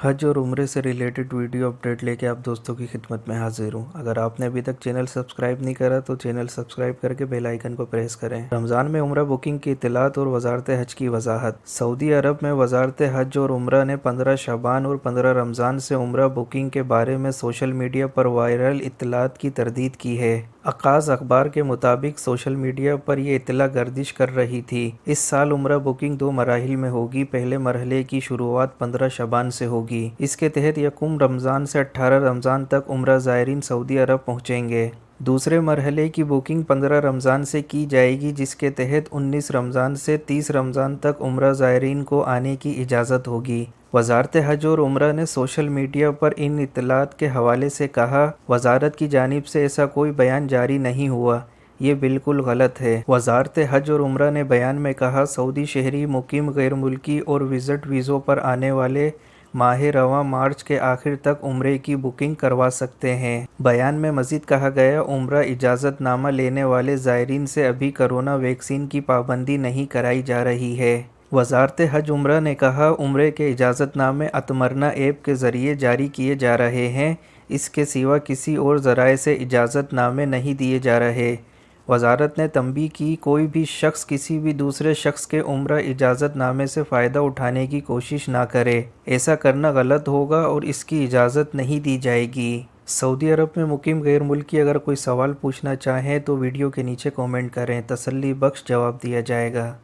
हज और उम्रे से रिलेटेड वीडियो अपडेट लेके आप दोस्तों की खिदमत में हाजिर हूँ। अगर आपने अभी तक चैनल सब्सक्राइब नहीं करा तो चैनल सब्सक्राइब करके बेल आइकन को प्रेस करें। रमज़ान में उम्रा बुकिंग की इत्तलात और वजारत हज की वजाहत। सऊदी अरब में वजारत हज और उम्रा ने 15 शबान और 15 रमज़ान से उम्रा बुकिंग के बारे में सोशल मीडिया पर वायरल इत्तलात की तरदीद की है। अक्काज़ अखबार के मुताबिक सोशल मीडिया पर यह इत्तला गर्दिश कर रही थी। इस साल उम्रा बुकिंग 2 मराहिल में होगी। पहले मरहले की शुरुआत 15 शबान से होगी। इसके तहत यकम रमज़ान से 18 रमज़ान तक उम्रा ज़ायरीन सऊदी अरब पहुँचेंगे। दूसरे मरहले की बुकिंग 15 रमज़ान से की जाएगी, जिसके तहत 19 रमज़ान से 30 रमज़ान तक उम्रा ज़ायरीन को आने की इजाज़त होगी। वजारत हज और उम्रा ने सोशल मीडिया पर इन इत्तलात के हवाले से कहा, वजारत की जानिब से ऐसा कोई बयान जारी नहीं हुआ, ये बिल्कुल गलत है। वजारत हज और उम्रा ने बयान में कहा, सऊदी शहरी मुकीम गैर मुल्की और विज़िट वीज़ों पर आने वाले माह रवां मार्च के आखिर तक उम्रे की बुकिंग करवा सकते हैं। बयान में मज़ीद कहा गया, उम्रा इजाज़तनामा लेने वाले ज़ायरीन से अभी कोरोना वैक्सीन की पाबंदी नहीं कराई जा रही है। वजारत हज उम्रा ने कहा, उम्रे के इजाज़तनामे अतमरना ऐप के ज़रिए जारी किए जा रहे हैं। इसके सिवा किसी और ज़राए से इजाज़तनामे नहीं दिए जा रहे। वजारत ने तंबीह की, कोई भी शख्स किसी भी दूसरे शख्स के उम्रा इजाज़तनामे से फ़ायदा उठाने की कोशिश ना करे। ऐसा करना गलत होगा और इसकी इजाज़त नहीं दी जाएगी। सऊदी अरब में मुकीम गैर मुल्की अगर कोई सवाल पूछना चाहें तो वीडियो के नीचे कमेंट करें, तसल्ली बख्श जवाब दिया जाएगा।